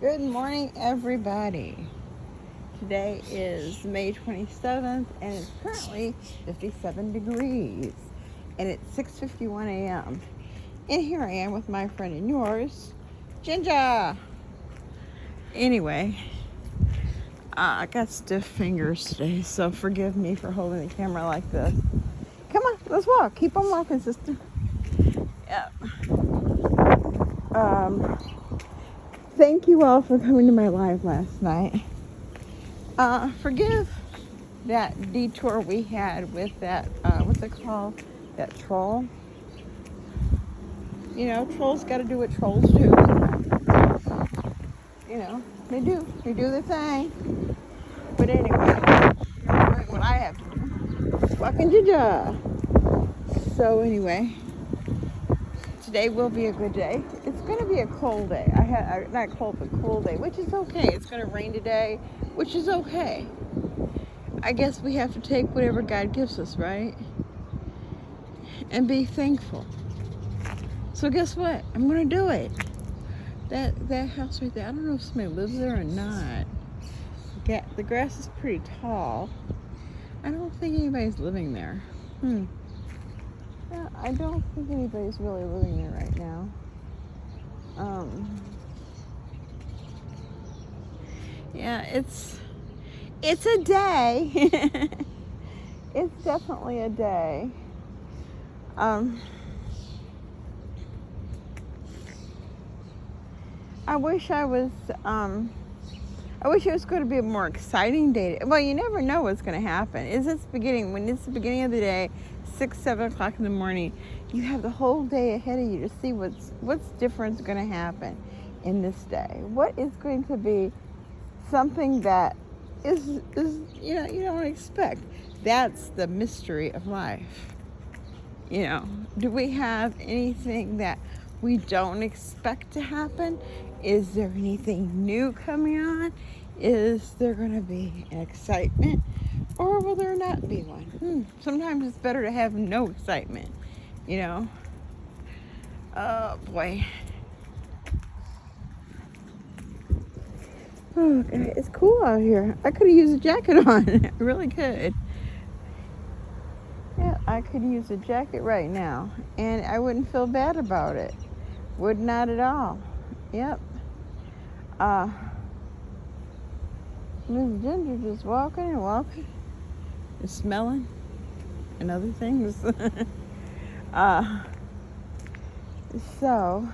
Good morning, everybody. Today is May 27th, and it's currently 57 degrees, and it's 6:51 a.m. And here I am with my friend and yours, Ginger. Anyway, I got stiff fingers today, so forgive me for holding the camera like this. Come on, let's walk. Keep on walking, sister. Yep. Thank you all for coming to my live last night. Forgive that detour we had with that, what's it called? That troll. You know, trolls got to do what trolls do. You know, they do. They do their thing. But anyway, I'm doing what I have to do. Walking Ginger. So anyway, today will be a good day. It's going to be a cold day. Not cold, but cool day, which is okay. It's going to rain today, which is okay. I guess we have to take whatever God gives us, right? And be thankful. So guess what? I'm going to do it. That house right there, I don't know if somebody lives there or not. The grass is pretty tall. I don't think anybody's living there. Yeah, I don't think anybody's really living there right now. Yeah, it's a day. It's definitely a day. I wish it was going to be a more exciting day. Well, you never know what's going to happen. When it's the beginning of the day, 6, 7 o'clock in the morning, you have the whole day ahead of you to see what's different going to happen in this day. What is going to be something that is you don't expect. That's the mystery of life. You know, do we have anything that we don't expect to happen? Is there anything new coming on? Is there going to be an excitement, or will there not be one? Sometimes it's better to have no excitement, you know. Oh boy. Oh God, it's cool out here. I could have used a jacket on. I really could. Yeah, I could use a jacket right now, and I wouldn't feel bad about it. Would not at all. Yep. Miss Ginger just walking and smelling and other things. So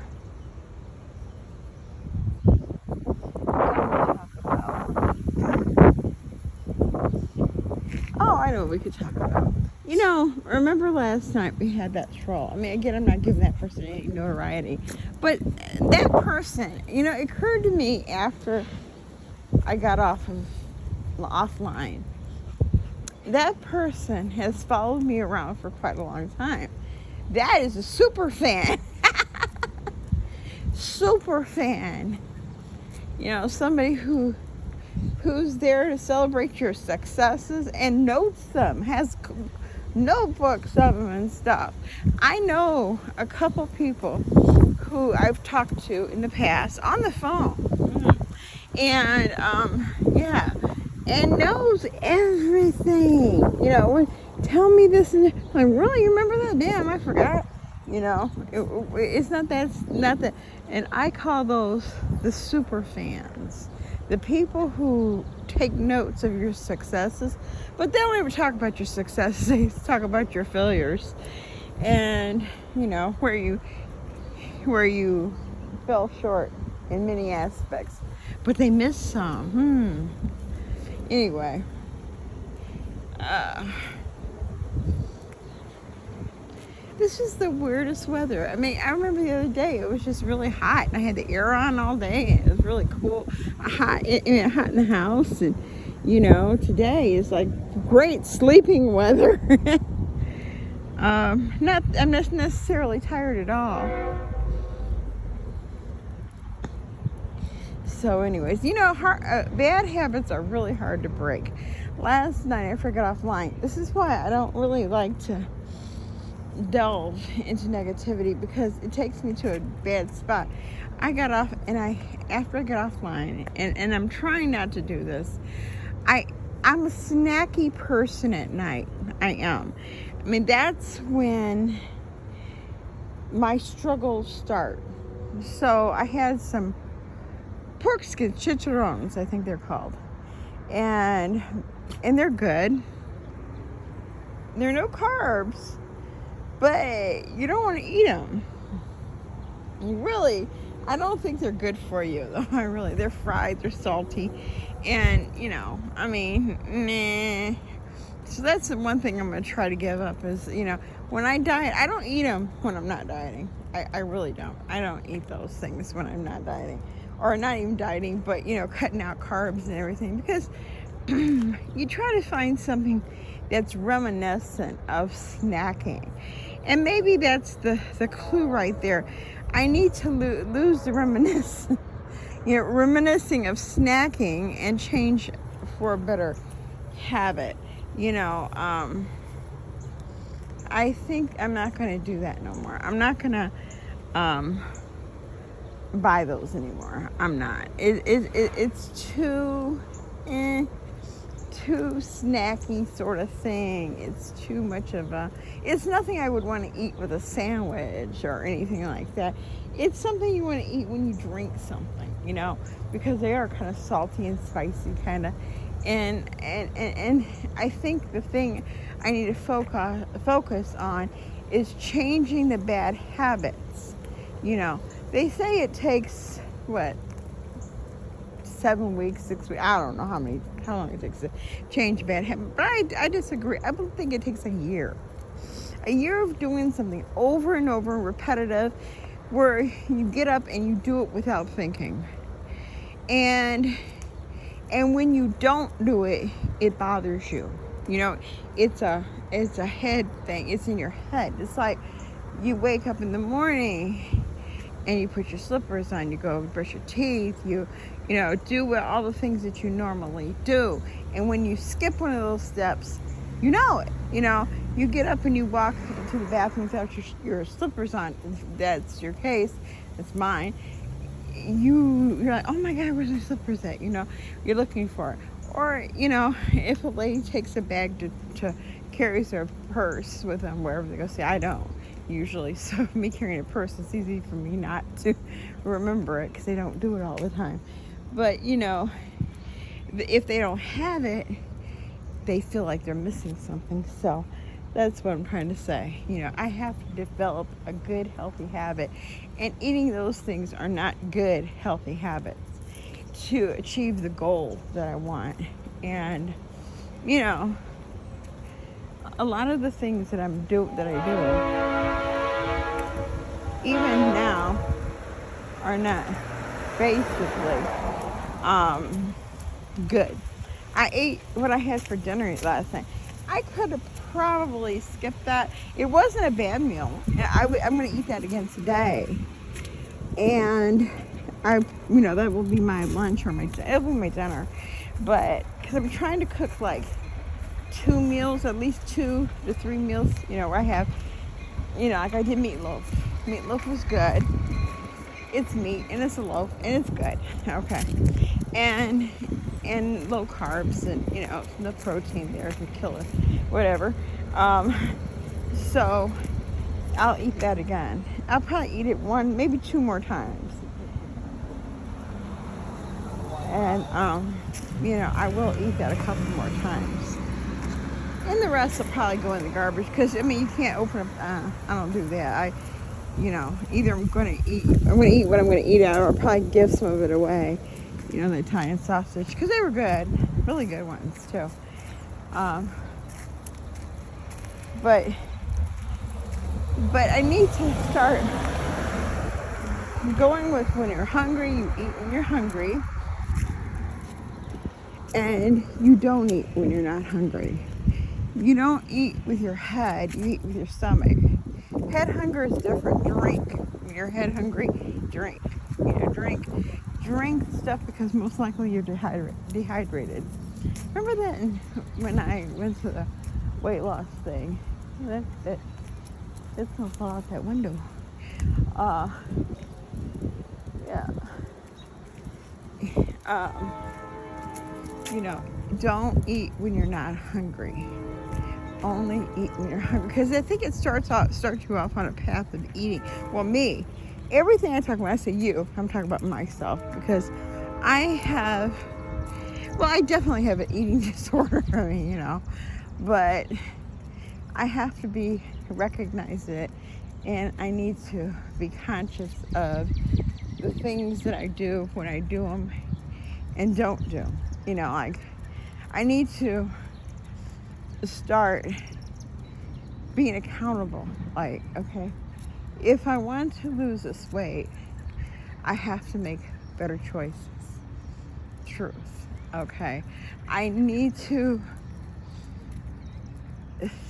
I know what we could talk about. You know, remember last night we had that troll. I mean, again, I'm not giving that person any notoriety, but that person, you know, it occurred to me after I got offline. That person has followed me around for quite a long time. That is a super fan. Super fan. You know, somebody who's there to celebrate your successes and notes them, has notebooks of them and stuff. I know a couple people who I've talked to in the past on the phone, and yeah, and knows everything. You know, tell me this and that. Like, really, you remember that? Damn, I forgot. You know, it's not that. And I call those the super fans. The people who take notes of your successes, but they don't ever talk about your successes. They talk about your failures, and you know where you fell short in many aspects, but they miss some. Anyway, this is the weirdest weather. I mean, I remember the other day it was just really hot, and I had the air on all day, and it was really cool. Hot in the house, and you know, today is like great sleeping weather. I'm not necessarily tired at all. So, anyways, you know, bad habits are really hard to break. Last night I forgot offline. This is why I don't really like to delve into negativity because it takes me to a bad spot. I got off, and after I get offline, and I'm trying not to do this, I'm a snacky person at night. I am. I mean, that's when my struggles start. So I had some pork skins, chicharrones, I think they're called, and they're good. They're no carbs, but you don't want to eat them. Really, I don't think they're good for you, though. They're fried, they're salty, and I mean, nah. So that's the one thing I'm going to try to give up is, when I diet, I don't eat them when I'm not dieting. I really don't. I don't eat those things when I'm not dieting. Or not even dieting, but, cutting out carbs and everything. Because you try to find something that's reminiscent of snacking. And maybe that's the clue right there. I need to lose the reminiscing of snacking and change for a better habit. I think I'm not going to do that no more. I'm not going to buy those anymore. I'm not. It's too snacky sort of thing. It's too much of it's nothing I would want to eat with a sandwich or anything like that. It's something you want to eat when you drink something, because they are kind of salty and spicy kind of. And I think the thing I need to focus on is changing the bad habits. They say it takes 7 weeks, 6 weeks. I don't know how long it takes to change bad habits, but I disagree. I don't think it takes a year of doing something over and over, repetitive, where you get up and you do it without thinking, and when you don't do it, it bothers you. It's a head thing. It's in your head. It's like you wake up in the morning and you put your slippers on, you go brush your teeth, you do all the things that you normally do. And when you skip one of those steps, you know it. You get up and you walk to the bathroom without your slippers on. If that's your case, that's mine. You're like, oh my God, where's my slippers at? You're looking for it. Or, if a lady takes a bag to carries their purse with them wherever they go. See, I don't usually. So me carrying a purse, it's easy for me not to remember it because they don't do it all the time. But, if they don't have it, they feel like they're missing something. So that's what I'm trying to say. I have to develop a good, healthy habit. And eating those things are not good, healthy habits to achieve the goal that I want. And, a lot of the things that I do, even now, are not basically good. I ate what I had for dinner last night. I could have probably skipped that. It wasn't a bad meal. I'm going to eat that again today. And that will be my lunch or it'll be my dinner. But because I'm trying to cook like 2 meals, at least 2 to 3 meals, where I have, like I did meatloaf. Meatloaf was good. It's meat and it's a loaf and it's good. Okay. And low carbs and, the protein there to kill it, whatever. So I'll eat that again. I'll probably eat it 1, maybe 2 more times. And, I will eat that a couple more times. And the rest will probably go in the garbage because, you can't open up, I don't do that. Either I'm going to eat what I'm going to eat out, or I'll probably give some of it away. The Italian sausage, because they were good, really good ones too. But I need to start going with when you're hungry, you eat when you're hungry, and you don't eat when you're not hungry. You don't eat with your head, you eat with your stomach. Head hunger is different. Drink. When you're head hungry, drink. Drink stuff because most likely you're dehydrated. Remember that when I went to the weight loss thing? It's gonna fall out that window. Uh, yeah. Um, you know, don't eat when you're not hungry. Only eat when you're hungry, because I think it starts you off on a path of eating. Well, me, everything I talk about, I say you, I'm talking about myself, because I definitely have an eating disorder. I mean, but I have to recognize it, and I need to be conscious of the things that I do when I do them and don't do. Like, I need to start being accountable. Like, okay, if I want to lose this weight, I have to make better choices. Truth. Okay, I need to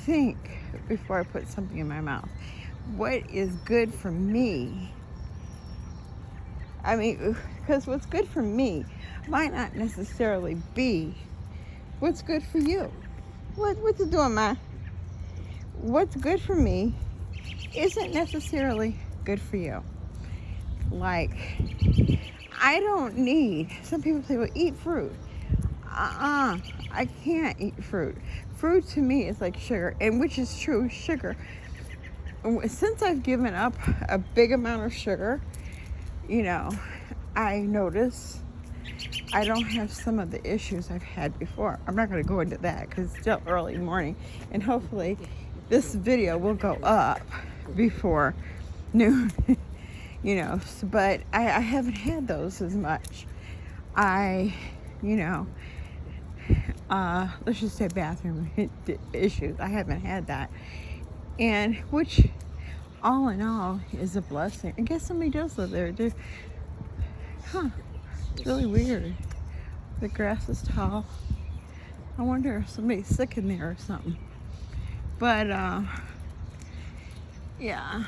think before I put something in my mouth. What is good for me? I mean, because what's good for me might not necessarily be what's good for you. What's it doing, Ma? What's good for me isn't necessarily good for you. Like, I don't need, some people say, well, eat fruit. I can't eat fruit. Fruit to me is like sugar, and which is true, sugar. Since I've given up a big amount of sugar, I notice I don't have some of the issues I've had before. I'm not going to go into that because it's still early morning, and hopefully this video will go up before noon. But I haven't had those as much. Let's just say bathroom issues. I haven't had that, and which all in all is a blessing. I guess somebody does live there, too. It's really weird. The grass is tall. I wonder if somebody's sick in there or something. But yeah.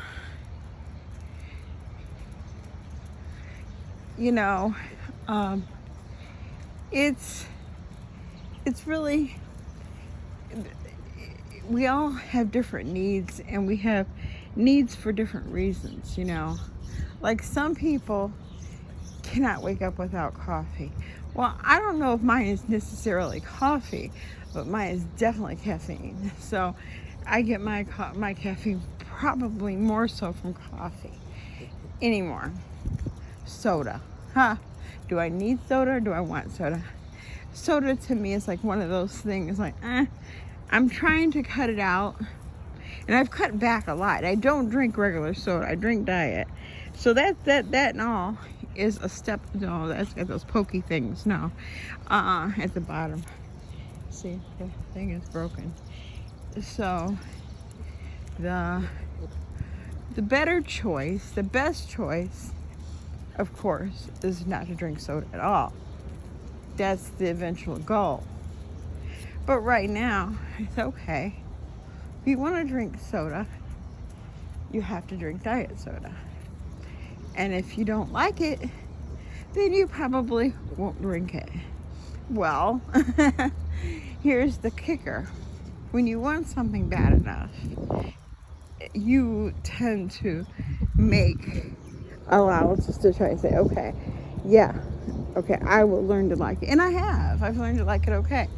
It's really, we all have different needs, and we have needs for different reasons. Like, some people cannot wake up without coffee. Well, I don't know if mine is necessarily coffee, but mine is definitely caffeine. So I get my caffeine probably more so from coffee anymore. Soda. Do I need soda or do I want soda? Soda to me is like one of those things like, I'm trying to cut it out, and I've cut back a lot. I don't drink regular soda. I drink diet. So that and all is a step. No, that's got those pokey things. No, at the bottom. See, the thing is broken. So the better choice, the best choice, of course, is not to drink soda at all. That's the eventual goal. But right now, it's okay. If you want to drink soda, you have to drink diet soda. And if you don't like it, then you probably won't drink it. Well, here's the kicker. When you want something bad enough, you tend to make allowances to try and say, okay, I will learn to like it. And I've learned to like it okay.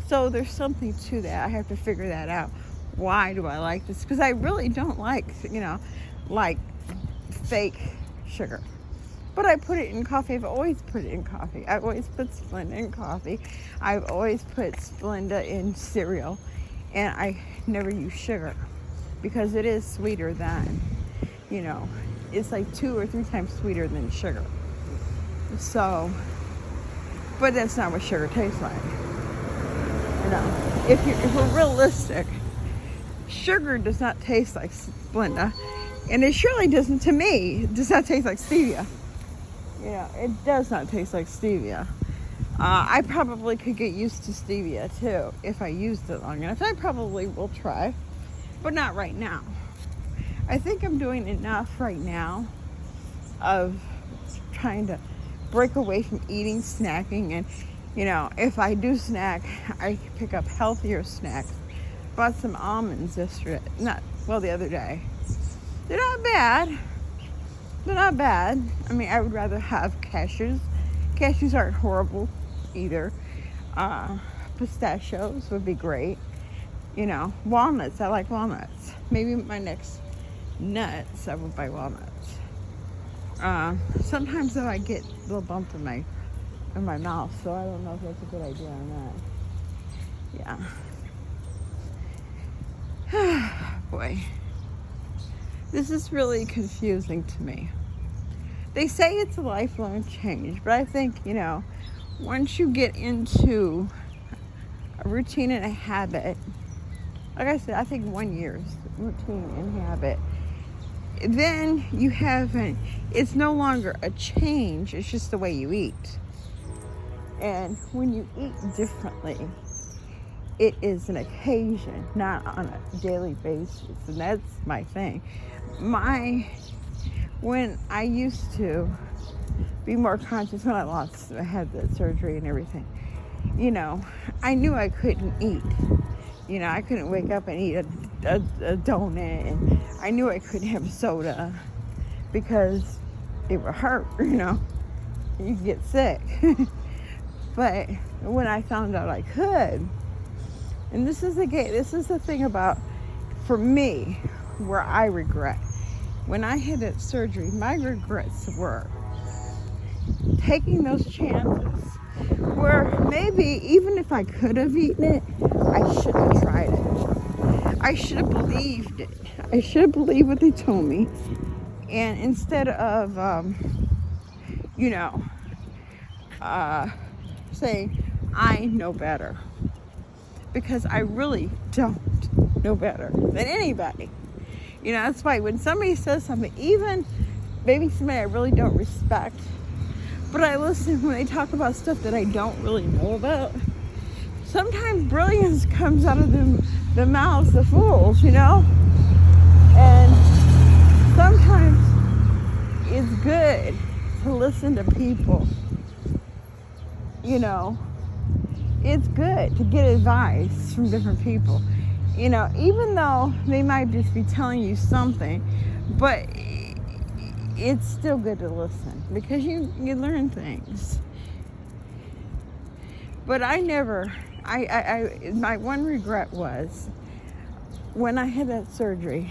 So there's something to that. I have to figure that out. Why do I like this? Because I really don't like, like fake sugar. But I put it in coffee. I've always put it in coffee. I've always put Splenda in coffee. I've always put Splenda in cereal. And I never use sugar because it is sweeter than, it's like 2 or 3 times sweeter than sugar. So, but that's not what sugar tastes like. If we're realistic, sugar does not taste like Splenda, and it surely doesn't, to me, it does not taste like stevia. It does not taste like stevia. I probably could get used to stevia too if I used it long enough. I probably will try, but not right now. I think I'm doing enough right now of trying to break away from eating, snacking, and if I do snack, I pick up healthier snacks Bought some almonds yesterday. The other day. They're not bad. They're not bad. I mean, I would rather have cashews. Cashews aren't horrible either. Pistachios would be great. Walnuts. I like walnuts. Maybe my next nuts, I will buy walnuts. Sometimes though I get a little bump in my mouth, so I don't know if that's a good idea or not. Yeah. Boy. This is really confusing to me. They say it's a lifelong change, but I think, once you get into a routine and a habit, like I said, I think 1 year's routine and habit, then it's no longer a change, it's just the way you eat. And when you eat differently, it is an occasion, not on a daily basis. And that's my thing. When I used to be more conscious, when I had the surgery and everything, I knew I couldn't eat. I couldn't wake up and eat a donut, and I knew I couldn't have soda because it would hurt, you could get sick. But when I found out I could, and this is the thing about, for me, where I regret. When I had that surgery, my regrets were taking those chances where maybe even if I could have eaten it, I should have tried it. I should have believed it. I should have believed what they told me. And instead of, saying, I know better. Because I really don't know better than anybody. That's why when somebody says something, even maybe somebody I really don't respect, but I listen when they talk about stuff that I don't really know about, sometimes brilliance comes out of the mouths of fools, And sometimes it's good to listen to people, It's good to get advice from different people. Even though they might just be telling you something, but it's still good to listen because you learn things. But my one regret was when I had that surgery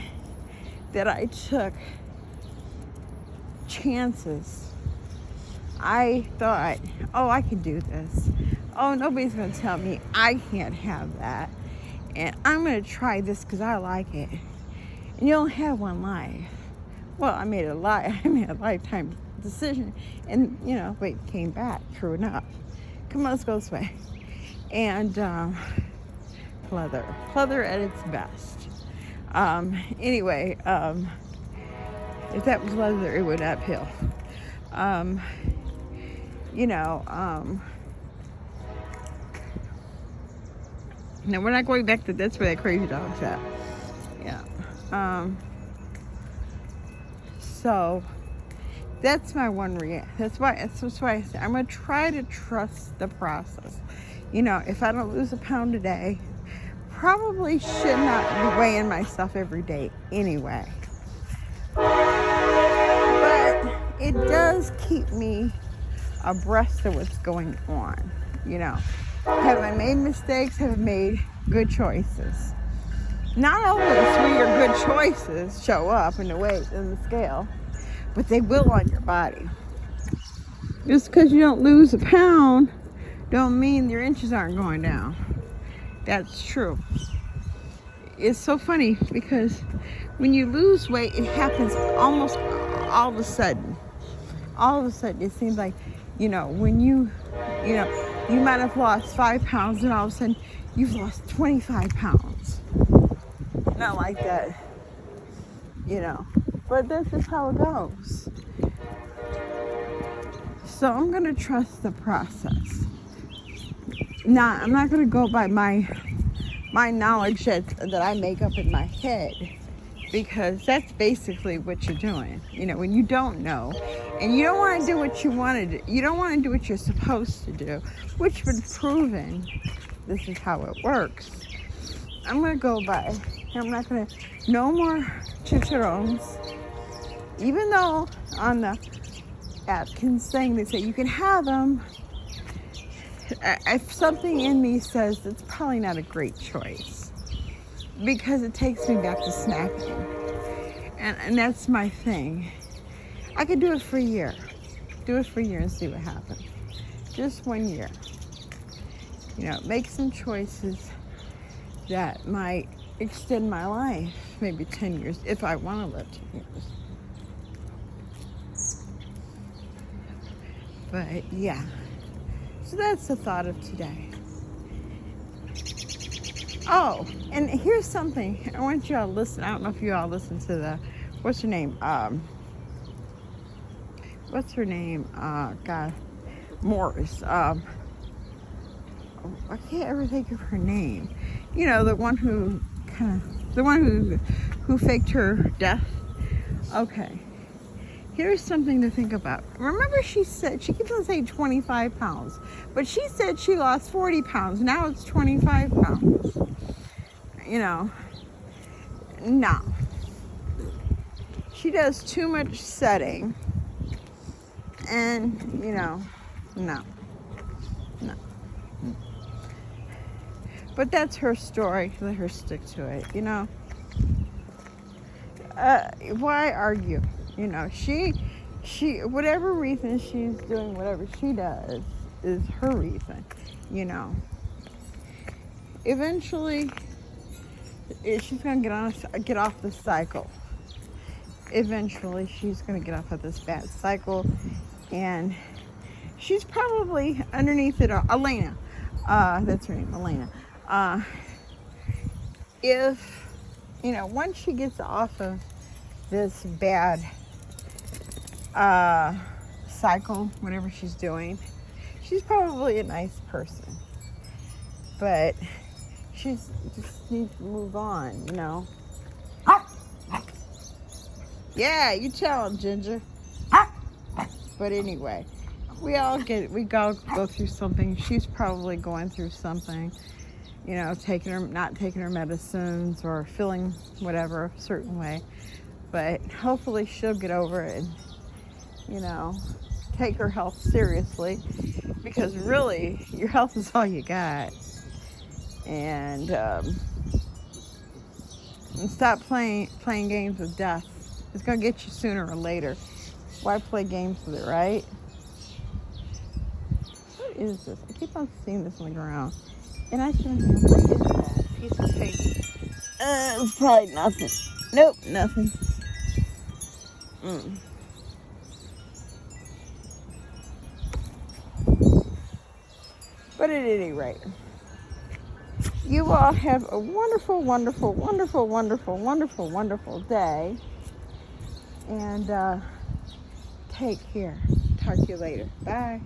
that I took chances. I thought, I can do this. Nobody's going to tell me I can't have that. And I'm going to try this because I like it. And you only have one life. Well, I made a lifetime decision. And, it came back, true enough. Come on, let's go this way. And pleather at its best. Anyway, if that was leather, it went uphill. Now we're not going back to that's where that crazy dog's at. Yeah. So that's my one that's why I say I'm gonna try to trust the process. If I don't lose a pound a day, probably should not be weighing myself every day anyway. But it does keep me abreast of what's going on. Have I made mistakes? Have I made good choices? Not always will your good choices show up in the weight and the scale, but they will on your body. Just because you don't lose a pound don't mean your inches aren't going down. That's true. It's so funny because when you lose weight, it happens almost all of a sudden. All of a sudden, it seems like, when you might have lost 5 pounds and all of a sudden you've lost 25 pounds. Not like that, but that's just how it goes. So I'm going to trust the process. Now, I'm not going to go by my knowledge that I make up in my head, because that's basically what you're doing. When you don't know and you don't want to do what you want to do, you don't want to do what you're supposed to do, which has been proven this is how it works. I'm gonna go by. I'm not gonna. No more chicharrones. Even though on the Atkins thing they say you can have them, if something in me says it's probably not a great choice because it takes me back to snacking, and that's my thing. I could do it for a year. Do it for a year and see what happens. Just 1 year. Make some choices that might extend my life, maybe 10 years, if I want to live 10 years. But yeah, so that's the thought of today. Oh, and here's something. I want you all to listen. I don't know if you all listen to what's her name? What's her name? God, Morris. I can't ever think of her name. The one who who faked her death. Okay. Here's something to think about. Remember, she keeps on saying 25 pounds, but she said she lost 40 pounds. Now it's 25 pounds. No. She does too much setting, and no. But that's her story. Let her stick to it. Why argue? She whatever reason she's doing whatever she does is her reason. Eventually, she's gonna get off the cycle. Eventually, she's gonna get off of this bad cycle, and she's probably underneath it all. Elena, that's her name, Elena. If once she gets off of this bad cycle, whatever she's doing, she's probably a nice person, but she's just needs to move on. Yeah, you tell him, Ginger. But anyway, we all go through something. She's probably going through something, not taking her medicines or feeling whatever a certain way. But hopefully she'll get over it and, take her health seriously, because really your health is all you got. And stop playing games with death. It's going to get you sooner or later. Why play games with it, right? What is this? I keep on seeing this on the ground. And I shouldn't have. What is that? Piece of paper. It's probably nothing. Nope, nothing. But at any rate, you all have a wonderful, wonderful, wonderful, wonderful, wonderful, wonderful day. And take care. Talk to you later. Bye.